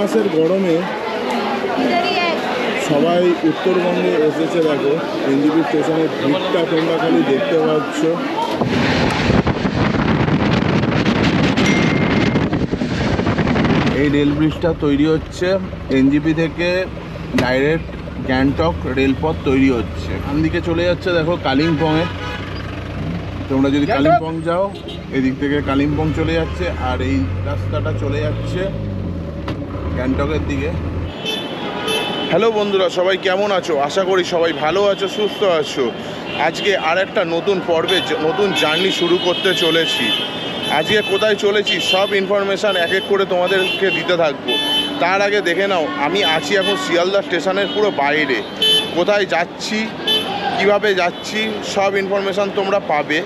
মাসের গরমে সবাই উত্তরবঙ্গে এসেছে। দেখো এনজিপি স্টেশনের ভিড়টা তোমরা খালি দেখতে পাচ্ছ। এই রেল ব্রিজটা তৈরি হচ্ছে এনজিপি থেকে ডাইরেক্ট গ্যাংটক রেলপথ তৈরি হচ্ছে। এখান দিকে চলে যাচ্ছে দেখো কালিম্পংয়ে। তোমরা যদি কালিম্পং যাও এদিক থেকে কালিম্পং চলে যাচ্ছে, আর এই রাস্তাটা চলে যাচ্ছে গ্যাংটকের দিকে। হ্যালো বন্ধুরা, সবাই কেমন আছো? আশা করি সবাই ভালো আছো, সুস্থ আছো। আজকে আর একটা নতুন পর্বে নতুন জার্নি শুরু করতে চলেছি। আজকে কোথায় চলেছি সব ইনফরমেশান এক এক করে তোমাদেরকে দিতে থাকবো। তার আগে দেখে নাও, আমি আছি এখন শিয়ালদা স্টেশনের পুরো বাইরে। কোথায় যাচ্ছি, কিভাবে যাচ্ছি, সব ইনফরমেশান তোমরা পাবে।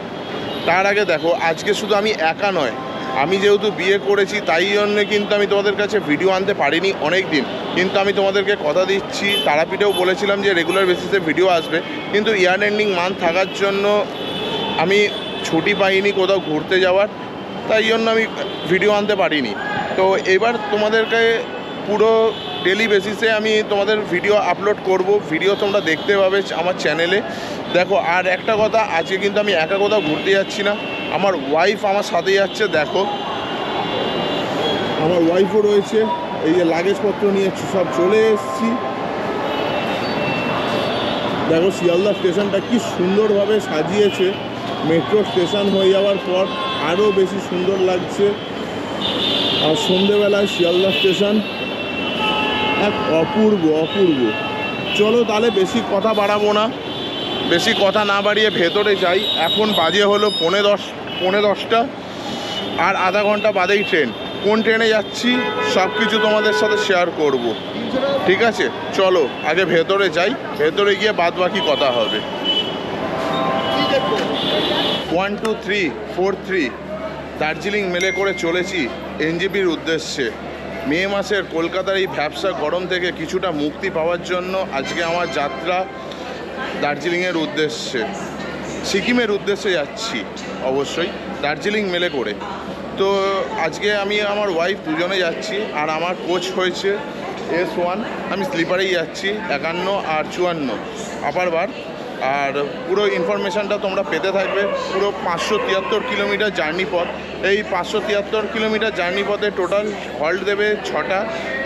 তার আগে দেখো, আজকে শুধু আমি একা নয়, আমি যেহেতু বিয়ে করেছি তাই জন্য কিন্তু আমি তোমাদের কাছে ভিডিও আনতে পারিনি অনেক দিন। কিন্তু আমি তোমাদেরকে কথা দিচ্ছি, তারাপীঠেও বলেছিলাম যে রেগুলার বেসিসে ভিডিও আসবে, কিন্তু ইয়ার এন্ডিং মান্থ থাকার জন্য আমি ছুটি পাইনি কোথাও ঘুরতে যাওয়ার, তাই জন্য আমি ভিডিও আনতে পারিনি। তো এবার তোমাদেরকে পুরো ডেলি বেসিসে আমি তোমাদের ভিডিও আপলোড করব। ভিডিও তোমরা দেখতে পাবে আমার চ্যানেলে। দেখো, আর একটা কথা, আজকে কিন্তু আমি একা কোথাও ঘুরতে যাচ্ছি না, আমার ওয়াইফ আমার সাথে যাচ্ছে। দেখো আমার ওয়াইফও রয়েছে। এই যে লাগেজপত্র নিয়ে সব চলে এসেছি। দেখো শিয়ালদা স্টেশনটা কি সুন্দরভাবে সাজিয়েছে। মেট্রো স্টেশন হয়ে যাওয়ার পর আরও বেশি সুন্দর লাগছে। আর সন্ধেবেলায় শিয়ালদা স্টেশন এক অপূর্ব অপূর্ব। চলো তাহলে বেশি কথা বাড়াবো না, বেশি কথা না বাড়িয়ে ভেতরে যাই। এখন বাজে হলো 10:30, আর আধা ঘন্টা বাদেই ট্রেন। কোন ট্রেনে যাচ্ছি সব কিছু তোমাদের সাথে শেয়ার করব, ঠিক আছে? চলো আগে ভেতরে যাই, ভেতরে গিয়ে বাদ বাকি কথা হবে। 12343 দার্জিলিং মেলে করে চলেছি এনজিপির উদ্দেশ্যে। মে মাসের কলকাতার এই ভ্যাবসা গরম থেকে কিছুটা মুক্তি পাওয়ার জন্য আজকে আমার যাত্রা দার্জিলিংয়ের উদ্দেশ্যে। সিকিমের উদ্দেশ্যে যাচ্ছি অবশ্যই, দার্জিলিং মেলে করে। তো আজকে আমি আমার ওয়াইফ দুজনে যাচ্ছি, আর আমার কোচ হয়েছে S1। আমি স্লিপারেই যাচ্ছি 51 আর 54 আপার বার। আর পুরো ইনফরমেশানটা তোমরা পেতে থাকবে। পুরো 573 কিলোমিটার জার্নি পথ। এই 573 কিলোমিটার জার্নি পথে টোটাল হল্ট দেবে 6টা।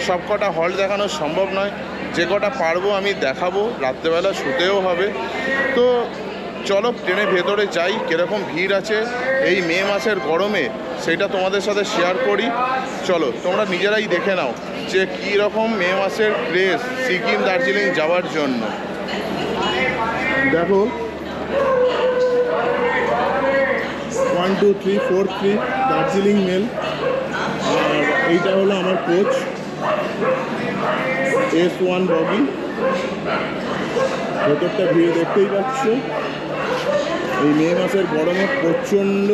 সব কটা হল্ট দেখানো সম্ভব নয়, যে কটা পারবো আমি দেখাবো। রাত্রেবেলা শুতেও হবে। তো চলো ট্রেনের ভেতরে যাই, কীরকম ভিড় আছে এই মে মাসের গরমে সেটা তোমাদের সাথে শেয়ার করি। চলো তোমরা নিজেরাই দেখে নাও যে কী রকম মে মাসের ক্রেজ সিকিম দার্জিলিং যাওয়ার জন্য। দেখো 12343 দার্জিলিং মেল, আর এইটা হলো আমার কোচ S1 বগি। ভেতরটা ভিড় দেখতেই পাচ্ছ। এই মে মাসের গরমে, প্রচণ্ড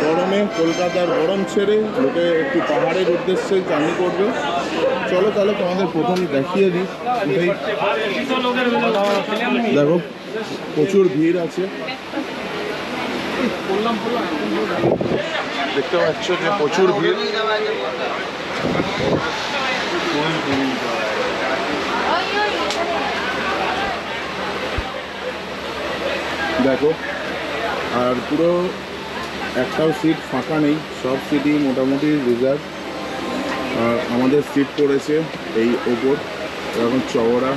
গরমে কলকাতার গরম ছেড়ে লোকে একটু পাহাড়ের উদ্দেশ্যে জার্নি করবে। চলো তাহলে তোমাদের প্রথম দেখিয়ে দিই। দেখো প্রচুর ভিড় আছে, দেখতে পাচ্ছ যে প্রচুর ভিড়। দেখো, আর পুরো একটাও সিট ফাঁকা নেই, সব সিটই মোটামুটি রিজার্ভ। আর আমাদের সিট পড়েছে এই ওপর, এরকম চওড়া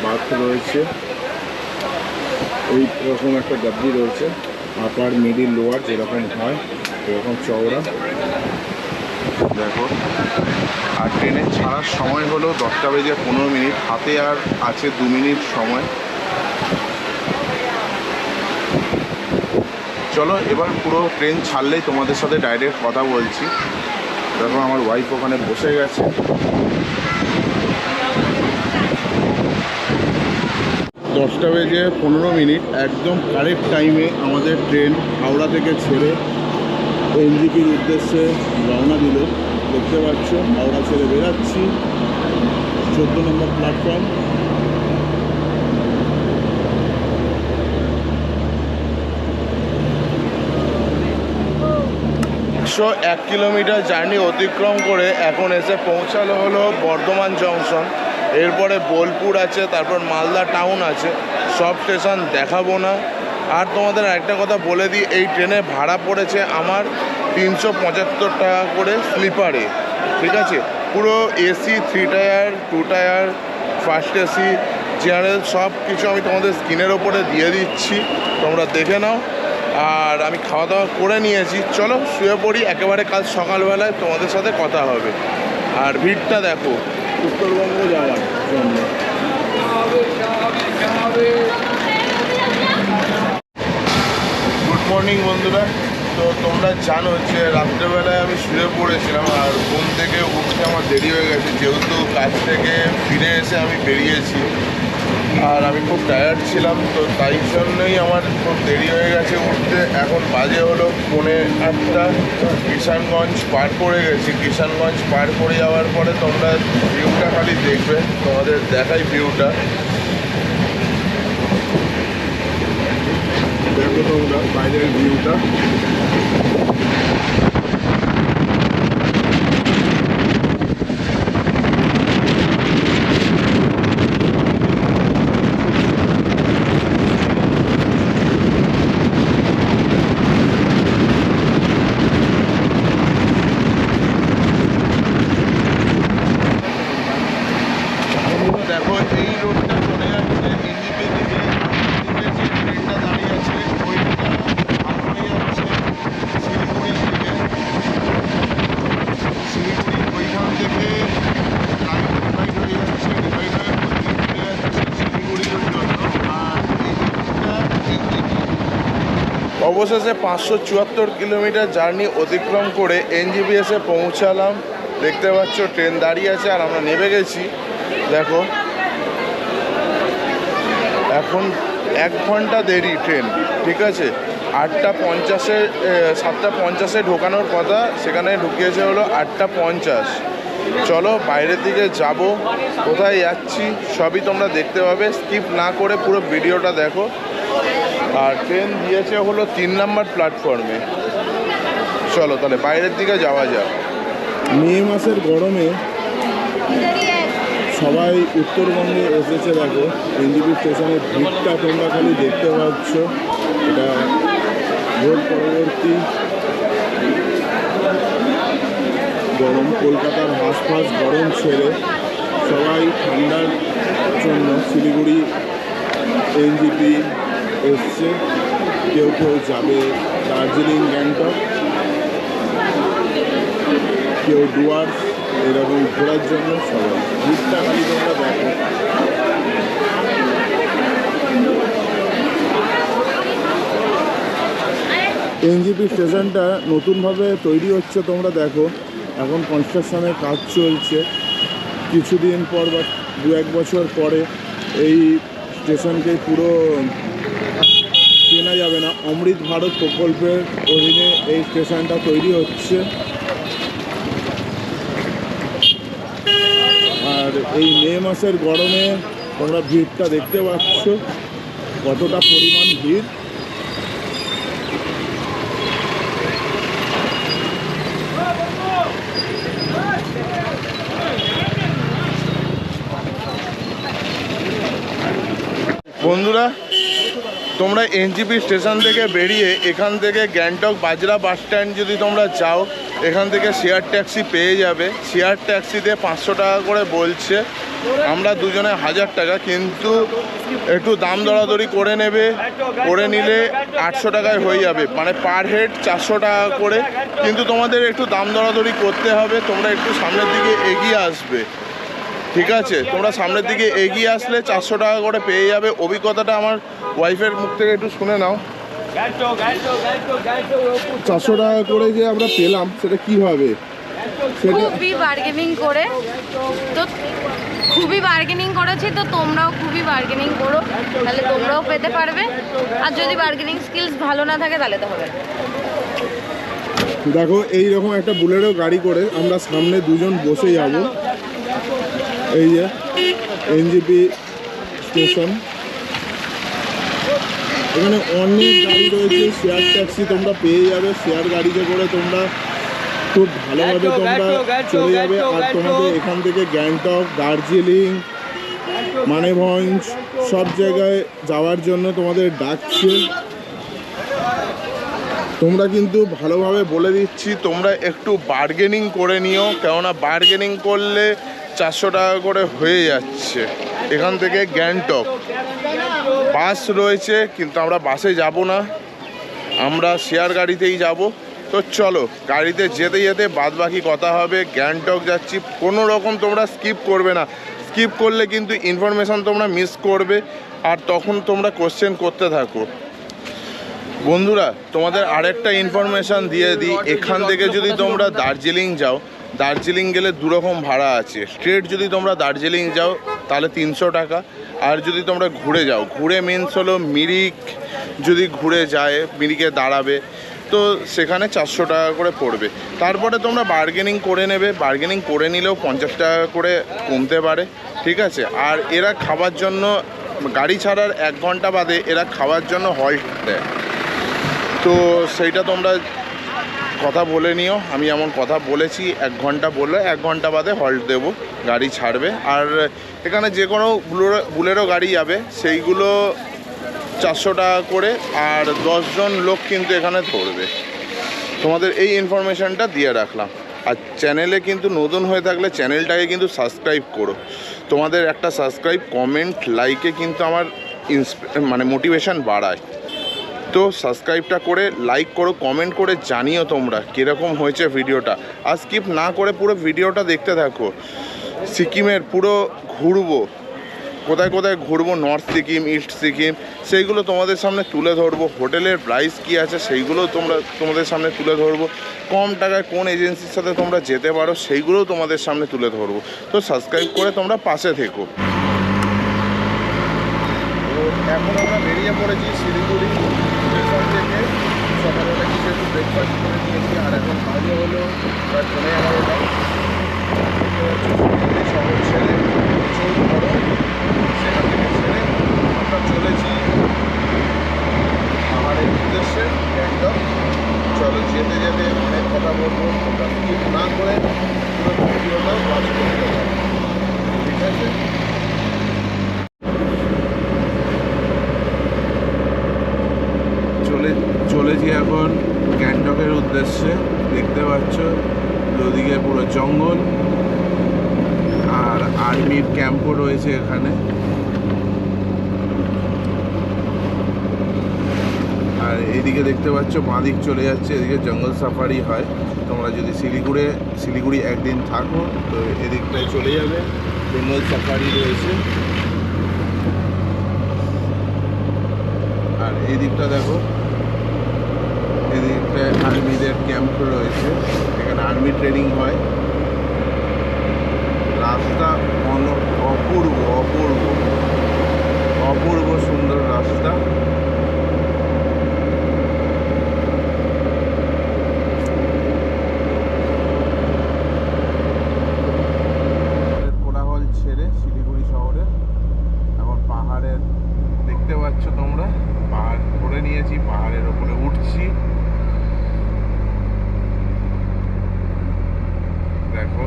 বাথ রয়েছে, এই রকম একটা গাদ্দি রয়েছে, আপার মিডিল লোয়ার যেরকম হয় এরকম চওড়া। দেখো, আর ট্রেনের ছাড়ার সময় হলো 10:15। হাতে আর আছে 2 মিনিট সময়। চলো এবার পুরো ট্রেন ছাড়লেই তোমাদের সাথে ডাইরেক্ট কথা বলছি। দেখো আমার ওয়াইফ ওখানে বসে গেছে। 10:15, একদম কারেক্ট টাইমে আমাদের ট্রেন হাওড়া থেকে ছেড়ে এনজিপির উদ্দেশ্যে রওনা দিল। দেখতে পাচ্ছ হাওড়া ছেড়ে বেরাচ্ছি, 14 নম্বর প্ল্যাটফর্ম। 101 কিলোমিটার জার্নি অতিক্রম করে এখন এসে পৌঁছালো হলো বর্ধমান জংশন। এরপরে বোলপুর আছে, তারপর মালদা টাউন আছে। সব স্টেশন দেখাবো না। আর তোমাদের একটা কথা বলে দিই, এই ট্রেনে ভাড়া পড়েছে আমার 375 টাকা করে স্লিপারে। ঠিক আছে, পুরো AC, 3 tyre, 2 tyre, first AC, general সব কিছু আমি তোমাদের স্ক্রিনের ওপরে দিয়ে দিচ্ছি, তোমরা দেখে নাও। আর আমি খাওয়া দাওয়া করে নিয়েছি, চলো শুয়ে পড়ি। একেবারে কাল সকালবেলায় তোমাদের সাথে কথা হবে। আর ভিড়টা দেখো উত্তরবঙ্গ যাওয়ার জন্য। গুড মর্নিং বন্ধুরা। তো তোমরা জানো যে রাত্রেবেলায় আমি শুয়ে পড়েছিলাম আর ঘুম থেকে উঠতে আমার দেরি হয়ে গেছে, যেহেতু কাজ থেকে ফিরে এসে আমি বেরিয়েছি আর আমি খুব টায়ার্ড ছিলাম। তো তাই জন্যই আমার খুব দেরি হয়ে গেছে উঠতে। এখন বাজে হলো 8:45। কিষানগঞ্জ পার করে গেছি। কিষানগঞ্জ পার করে যাওয়ার পরে তোমরা ভিউটা খালি দেখবে, তোমাদের দেখাই ভিউটা। দেখো তোমরা বাইরের ভিউটা। দেখো এই রোডটা চলে যাচ্ছে এনজিপি থেকে। যে ট্রেনটা দাঁড়িয়ে আছে ওইটা হয়ে যাচ্ছে শিলিগুড়ি থেকে। শিলিগুড়ি ওইখান থেকে রাইট হয়ে যাচ্ছে, ডিভাইড হয়ে চলে যাচ্ছে শিলিগুড়ির জন্য। আর এই রোডটা এনজিপি। অবশেষে 574 কিলোমিটার জার্নি অতিক্রম করে এনজিপি এসে পৌঁছালাম। দেখতে পাচ্ছ ট্রেন দাঁড়িয়ে আছে আর আমরা নেমে গেছি। দেখো এখন 1 ঘন্টা দেরি ট্রেন। ঠিক আছে, 8:50-এ 7:50-এ ঢোকানোর কথা, সেখানে ঢুকিয়েছে হলো 8:50। চলো বাইরের দিকে যাব, কোথায় যাচ্ছি সবই তোমরা দেখতে পাবে, স্কিপ না করে পুরো ভিডিওটা দেখো। আর ট্রেন দিয়েছে হলো 3 নম্বর প্ল্যাটফর্মে। চলো তাহলে বাইরের দিকে যাওয়া যাক। মে মাসের গরমে সবাই উত্তরবঙ্গে এসেছে। দেখো এনজিপি স্টেশনের ভিড়টা তোমরা খালি দেখতে পাচ্ছ। এটা রোড পরবর্তী গরম, কলকাতার হাঁসফাঁস গরম ছেড়ে সবাই ঠান্ডার জন্য শিলিগুড়ি এনজিপি এসছে। কেউ কেউ যাবে দার্জিলিং, গ্যাংটক, কেউ ডুয়ার্স, এরকম ঘোরার জন্য সবাই। ভিড়টা খালি তোমরা দেখো। এনজিপি স্টেশনটা নতুনভাবে তৈরি হচ্ছে, তোমরা দেখো। এখন কনস্ট্রাকশনের কাজ চলছে। কিছুদিন পর বা 2-1 বছর পরে এই স্টেশনকে পুরো চেনা যাবে না। অমৃত ভারত প্রকল্পের অধীনে এই স্টেশনটা তৈরি হচ্ছে। আর এই মে মাসের গরমে তোমরা ভিড়টা দেখতে পাচ্ছ, কতটা পরিমাণ ভিড়। বন্ধুরা, তোমরা এনজিপি স্টেশন থেকে বেরিয়ে এখান থেকে গ্যাংটক বাজরা বাস স্ট্যান্ড যদি তোমরা যাও, এখান থেকে শেয়ার ট্যাক্সি পেয়ে যাবে। শেয়ার ট্যাক্সিতে 500 টাকা করে বলছে, আমরা দুজনে 1000 টাকা, কিন্তু একটু দাম দরাদরি করে নেবে, করে নিলে 800 টাকায় হয়ে যাবে, মানে পার হেড 400 টাকা করে। কিন্তু তোমাদের একটু দাম দরাদরি করতে হবে, তোমরা একটু সামনের দিকে এগিয়ে আসবে। ঠিক আছে, তোমরা সামনের দিকে এগিয়ে আসলে 400 টাকা করে পেয়ে যাবে। অভিজ্ঞতাটা আমার ওয়াইফের মুখ থেকে একটু শুনে নাও। 400 টাকা করে যে আমরা পেলাম সেটা কিভাবে? খুবই বার্গেনিং করে, তো খুবই বার্গেনিং করেছি, তো তোমরাও খুবই বার্গেনিং করো, তাহলে তোমরাও পেতে পারবে। আর যদি বার্গেনিং স্কিলস ভালো না থাকে তাহলে তো হবে না। দেখো এইরকম একটা বুলেরো গাড়ি করে আমরা সামনে দুজন বসে যাব। এই যে এনজিপি স্টেশন, এখানে অনেক গাড়ি রয়েছে। শেয়ার ট্যাক্সি তোমরা পেয়ে যাবে। শেয়ার গাড়িতে করে তোমরা খুব ভালোভাবে তোমরা চলে যাবে। আর তোমাদের এখান থেকে গ্যাংটক, দার্জিলিং, মানেভঞ্জ সব জায়গায় যাওয়ার জন্য তোমাদের ডাকছে। তোমরা কিন্তু ভালোভাবে বলে দিচ্ছি, তোমরা একটু বার্গেনিং করে নিও, কেননা বার্গেনিং করলে 400 টাকা করে হয়ে যাচ্ছে। এখান থেকে গ্যাংটক বাস রয়েছে, কিন্তু আমরা বাসে যাব না, আমরা শেয়ার গাড়িতেই যাব। তো চলো, গাড়িতে যেতে যেতে বাদ বাকি কথা হবে। গ্যাংটক যাচ্ছি, কোনো রকম তোমরা স্কিপ করবে না, স্কিপ করলে কিন্তু ইনফরমেশান তোমরা মিস করবে, আর তখন তোমরা কোশ্চেন করতে থাকো। বন্ধুরা, তোমাদের আরেকটা ইনফরমেশান দিয়ে দিই, এখান থেকে যদি তোমরা দার্জিলিং যাও, দার্জিলিং গেলে দুরকম ভাড়া আছে। স্ট্রেট যদি তোমরা দার্জিলিং যাও তাহলে 300 টাকা, আর যদি তোমরা ঘুরে যাও, ঘুরে মিন্স হলো মিরিক, যদি ঘুরে যায় মিরিকে দাঁড়াবে, তো সেখানে 400 টাকা করে পড়বে। তারপরে তোমরা বার্গেনিং করে নেবে, বার্গেনিং করে নিলেও 50 টাকা করে কমতে পারে, ঠিক আছে। আর এরা খাবার জন্য, গাড়ি ছাড়ার 1 ঘন্টা বাদে এরা খাওয়ার জন্য হল্ট দেয়, তো সেইটা তোমরা কথা বলে নিও। আমি এমন কথা বলেছি, 1 ঘন্টা বললে 1 ঘন্টা বাদে হল্ট দেবো, গাড়ি ছাড়বে। আর এখানে যে কোনো বুলেরো গাড়ি যাবে সেইগুলো 400 টাকা করে, আর 10 জন লোক কিন্তু এখানে ধরবে। তোমাদের এই ইনফরমেশানটা দিয়ে রাখলাম। আর চ্যানেলে কিন্তু নতুন হয়ে থাকলে চ্যানেলটাকে কিন্তু সাবস্ক্রাইব করো। তোমাদের একটা সাবস্ক্রাইব, কমেন্ট, লাইকে কিন্তু আমার মানে মোটিভেশন বাড়ায়। তো সাবস্ক্রাইবটা করে, লাইক করো, কমেন্ট করে জানিও তোমরা কীরকম হয়েছে ভিডিওটা। আর স্কিপ না করে পুরো ভিডিওটা দেখতে থাকো। সিকিমের পুরো ঘুরবো, কোথায় কোথায় ঘুরবো, নর্থ সিকিম, ইস্ট সিকিম, সেইগুলো তোমাদের সামনে তুলে ধরবো। হোটেলের প্রাইস কী আছে সেইগুলোও তোমাদের সামনে তুলে ধরবো। কম টাকায় কোন এজেন্সির সাথে তোমরা যেতে পারো সেইগুলোও তোমাদের সামনে তুলে ধরবো। তো সাবস্ক্রাইব করে তোমরা পাশে থেকো। তো এখন আমরা বেরিয়ে পড়েছি শিলিগুড়ি স্টেশন থেকে। সকালবেলা কিছু একটু ব্রেকফাস্ট করে নিয়েছি, আর এখন বাজে হলো প্রায় 11:30। শিলিগুড়ি শহর ছেড়ে প্রচুর গরম, সেখান থেকে ছেড়ে আমরা চলেছি পাহাড়ের উদ্দেশ্যে গ্যাংটক। চলো, যেতে যেতে অনেক কথা বলবো, তোমরা স্কিপ না করে পুরো ভিডিওটা ওয়াচ করতে পারো, ঠিক আছে। চলেছি এখন গ্যাংটকের উদ্দেশ্যে। দেখতে পাচ্ছ ওদিকে পুরো জঙ্গল, আর আর্মির ক্যাম্পও রয়েছে এখানে। আর এদিকে দেখতে পাচ্ছ বাঁদিক চলে যাচ্ছে, এদিকে জঙ্গল সাফারি হয়। তোমরা যদি শিলিগুড়ি একদিন থাকো তো এদিকটায় চলে যাবে, জঙ্গল সাফারি রয়েছে। আর এই দিকটা দেখো, এদিকটায় আর্মিদের ক্যাম্প রয়েছে, এখানে আর্মি ট্রেনিং হয়। রাস্তা অপূর্ব অপূর্ব অপূর্ব সুন্দর রাস্তা। কোলাহল ছেড়ে শিলিগুড়ি শহরে এখন পাহাড়ের, দেখতে পাচ্ছ তোমরা পাহাড় ধরে নিয়েছি, পাহাড়ের ওপরে উঠছি। দেখো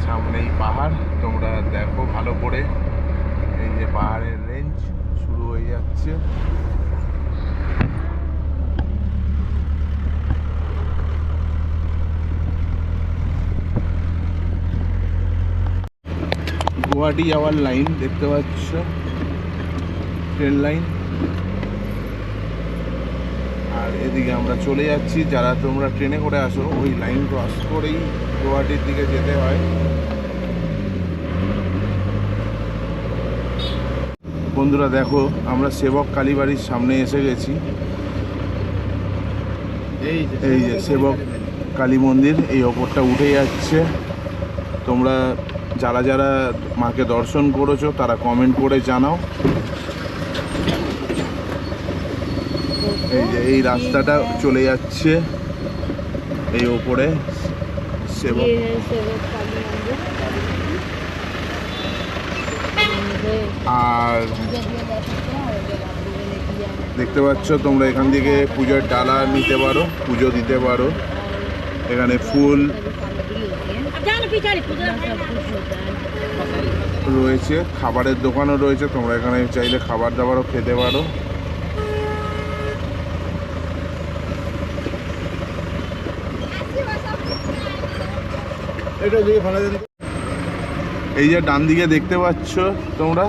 সামনেই পাহাড়, তোমরা দেখো ভালো করে। এই যে পাহাড়ের রেঞ্জ শুরু হয়ে যাচ্ছে। গুয়াহাটি যাওয়ার লাইন দেখতে পাচ্ছ, ট্রেন লাইন। আর এদিকে আমরা চলে যাচ্ছি, যারা তোমরা ট্রেনে করে আসো ওই লাইন ক্রস করেই গুয়াহাটির দিকে যেতে হয়। বন্ধুরা দেখো, আমরা সেবক কালীবাড়ির সামনে এসে গেছি। এই যে সেবক কালী মন্দির, এই ওপরটা উঠে যাচ্ছে। তোমরা যারা যারা মাকে দর্শন করেছো তারা কমেন্ট করে জানাও। এই যে এই রাস্তাটা চলে যাচ্ছে এই ওপরে সেবক। আর দেখতে পাচ্ছ তোমরা এখান থেকে পুজোর ডালা নিতে পারো, পুজো দিতে পারো। এখানে ফুল রয়েছে, খাবারের দোকানও রয়েছে, তোমরা এখানে চাইলে খাবার দাবারও খেতে পারো। এই যে ডান দিকে দেখতে পাচ্ছ তোমরা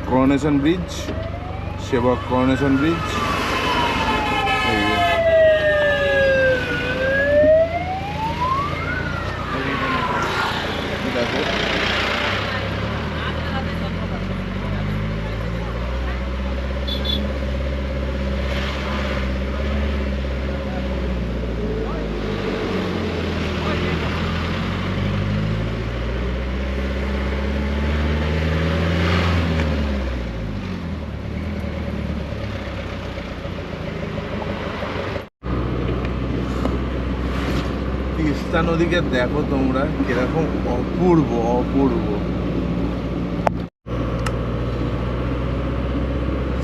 করোনেশন ব্রিজ, সেবক করোনেশন ব্রিজ। দেখো তিস্তা নদীকে দেখো তোমরা কিরকম অপূর্ব অপূর্ব,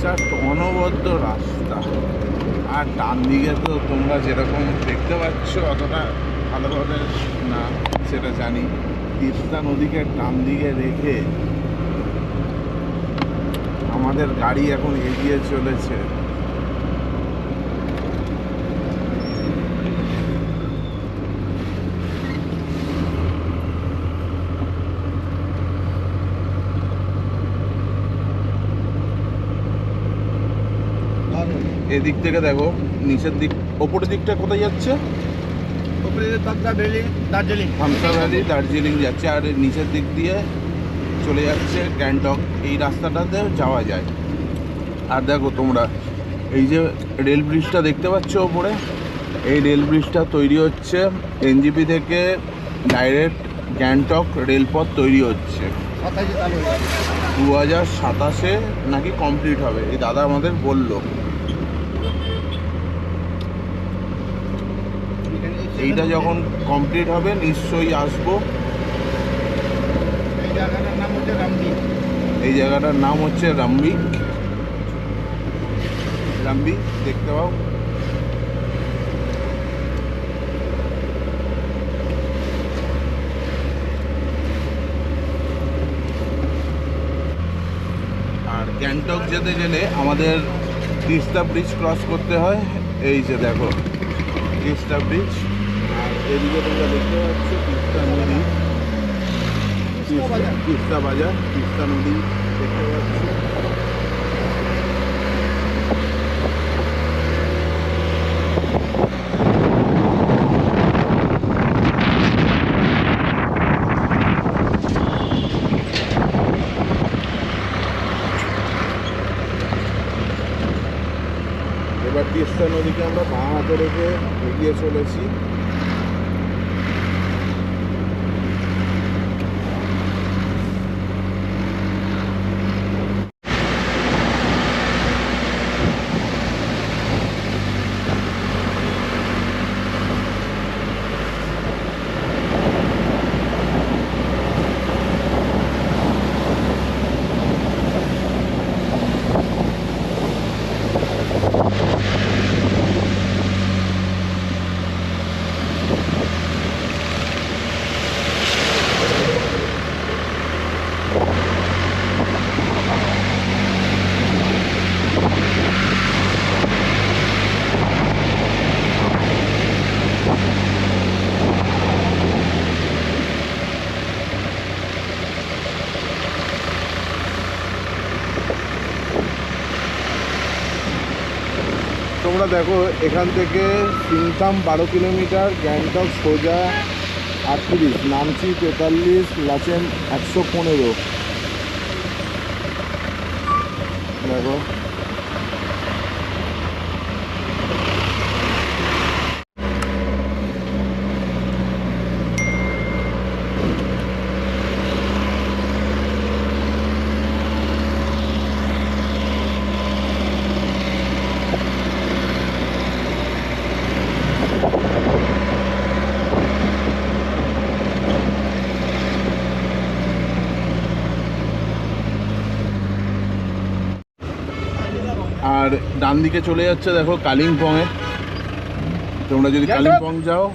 জাস্ট অনবদ্য রাস্তা। আর ডান দিকে তো তোমরা যেরকম দেখতে পাচ্ছ অতটা ভালোভাবে না সেটা জানি, তিস্তা নদীকে ডান দিকে রেখে আমাদের গাড়ি এখন এগিয়ে চলেছে। এদিক থেকে দেখো নিচের দিক, ওপরের দিকটা কোথায় যাচ্ছে? হামসা ভ্যালি দার্জিলিং যাচ্ছে, আর নিচের দিক দিয়ে চলে যাচ্ছে গ্যাংটক। এই রাস্তাটাতে যাওয়া যায়। আর দেখো তোমরা এই যে রেল ব্রিজটা দেখতে পাচ্ছ ওপরে, এই রেল ব্রিজটা তৈরি হচ্ছে এনজিপি থেকে ডাইরেক্ট গ্যাংটক রেলপথ তৈরি হচ্ছে। 2027-এ নাকি কমপ্লিট হবে, এই দাদা আমাদের বললো। এইটা যখন কমপ্লিট হবে নিশ্চয়ই আসবো। এই জায়গাটার নাম হচ্ছে রামবিক, দেখতে পাও। আর গ্যাংটক যেতে গেলে আমাদের তিস্তা ব্রিজ ক্রস করতে হয়। এই যে দেখো তিস্তা ব্রিজ, আর এদিকে তোমরা দেখতে পাচ্ছ তিস্তা নদী, তিস্তা বাজার, তিস্তা নদী দেখতে পাচ্ছ। এবার তিস্তা নদীকে আমরা বাঁ হাতে রেখে এগিয়ে চলেছি। তোমরা দেখো এখান থেকে সিংথাম 12 কিলোমিটার, গ্যাংটক সোজা 38, নামচি 43, লাচেন 115। দেখো আর ডান দিকে চলে যাচ্ছে দেখো কালিম্পংয়ে। তোমরা যদি কালিম্পং যাও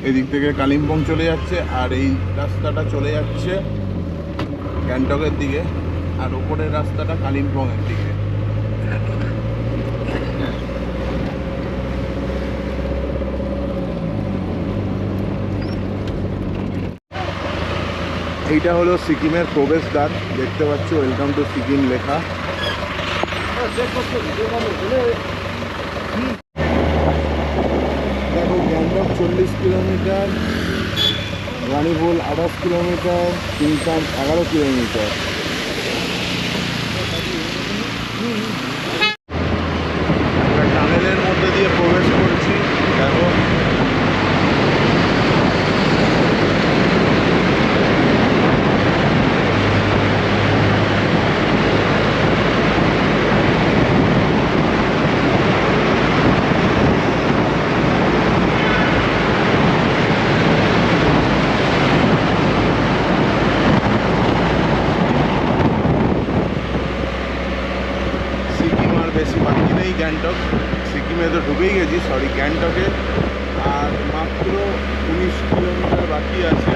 এদিক থেকে কালিম্পং চলে যাচ্ছে, আর এই রাস্তাটা চলে যাচ্ছে গ্যাংটকের দিকে, আর ওপরের রাস্তাটা কালিম্পংয়ের দিকে। এইটা হলো সিকিমের প্রবেশদ্বার, দেখতে পাচ্ছ ওয়েলকাম টু সিকিম লেখা। দেখো গ্যাংটক 40 কিলোমিটার, রানীপুল 28 কিলোমিটার, চিংটাম 11 কিলোমিটার। টানেলের মধ্যে দিয়ে প্রবেশ করছি। দেখো বেশি বাকি নেই গ্যাংটক, সিকিমে তো ঢুকেই গেছি, সরি গ্যাংটকে আর মাত্র 19 কিলোমিটার বাকি আছে।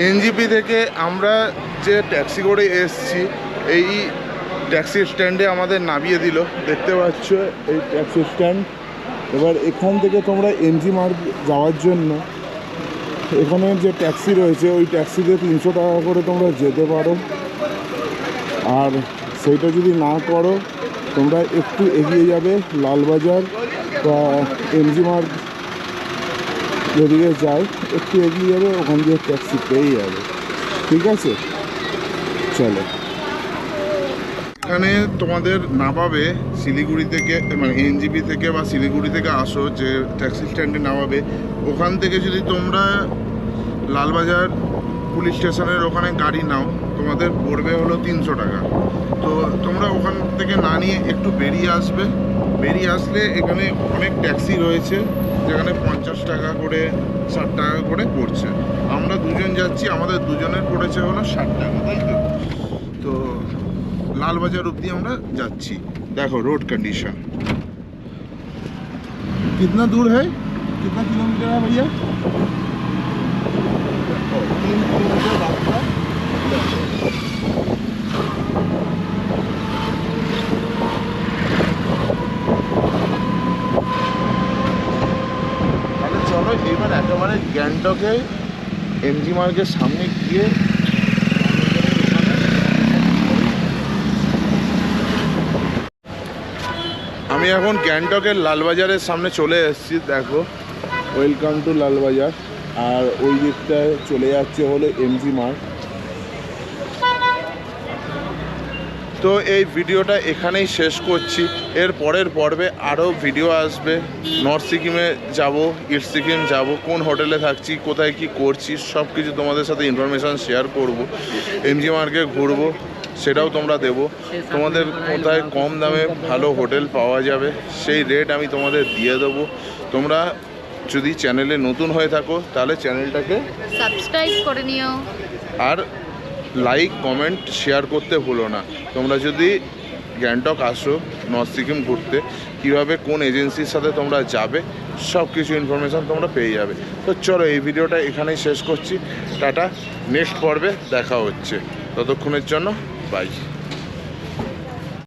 এনজিপি থেকে আমরা যে ট্যাক্সি করে এসছি, এই ট্যাক্সি স্ট্যান্ডে আমাদের নামিয়ে দিল, দেখতে পাচ্ছ এই ট্যাক্সি স্ট্যান্ড। এবার এখান থেকে তোমরা এনজি মার্গ যাওয়ার জন্য এখানে যে ট্যাক্সি রয়েছে ওই ট্যাক্সিতে 300 টাকা করে তোমরা যেতে পারো। আর সেইটা যদি না করো তোমরা একটু এগিয়ে যাবে লালবাজার বা এনজি মার্গ যেদিকে যায় একটু এগিয়ে যাবে, ওখান দিয়ে ট্যাক্সি পেয়ে যাবে। ঠিক আছে, চলো। এখানে তোমাদের নামাবে শিলিগুড়ি থেকে, মানে এনজিপি থেকে বা শিলিগুড়ি থেকে আসো যে ট্যাক্সি স্ট্যান্ডে নামাবে, ওখান থেকে যদি তোমরা লালবাজার পুলিশ স্টেশনের ওখানে গাড়ি নাও তোমাদের পড়বে হলো 300 টাকা। তো তোমরা ওখান থেকে না নিয়ে একটু বেরিয়ে আসবে, বেরিয়ে আসলে এখানে অনেক ট্যাক্সি রয়েছে যেখানে 50 টাকা করে 60 টাকা করে পড়ছে। আমরা দুজন যাচ্ছি, আমাদের দুজনের পড়েছে হলো 60 টাকা, তাই তো। তো লালবাজার অব্দি আমরা যাচ্ছি। দেখো রোড कंडीशन कितना दूर है, कितना किलोमीटर है भैया? 3 किलोमीटर रास्ता। তাহলে চলো এবার একেবারে গ্যাংটকে এমজি মার্গের সামনে গিয়ে আমি এখন গ্যাংটকের লালবাজারের সামনে চলে এসেছি। দেখো ওয়েলকাম টু লালবাজার, আর ওই দিকটায় চলে যাচ্ছে হলো এমজি মার্গ। তো এই ভিডিওটা এখানেই শেষ করছি। এর পরের পর্বে আরও ভিডিও আসবে। নর্থ সিকিমে যাব, ইস্ট সিকিম যাব, কোন হোটেলে থাকছি, কোথায় কি করছি, সব কিছু তোমাদের সাথে ইনফরমেশান শেয়ার করব। এমজি মার্গে ঘুরবো, সেটাও তোমরা দেবো। তোমাদের কোথায় কম দামে ভালো হোটেল পাওয়া যাবে সেই রেট আমি তোমাদের দিয়ে দেবো। তোমরা যদি চ্যানেলে নতুন হয়ে থাকো তাহলে চ্যানেলটাকে সাবস্ক্রাইব করে নিও, আর লাইক কমেন্ট শেয়ার করতে ভুলো না। তোমরা যদি গ্যাংটক আসো নর্থ সিকিম ঘুরতে, কীভাবে কোন এজেন্সির সাথে তোমরা যাবে সব কিছু ইনফরমেশান তোমরা পেয়ে যাবে। তো চলো এই ভিডিওটা এখানেই শেষ করছি। টাটা, নেক্সট পর্বে দেখা হচ্ছে। ততক্ষণের জন্য বাই।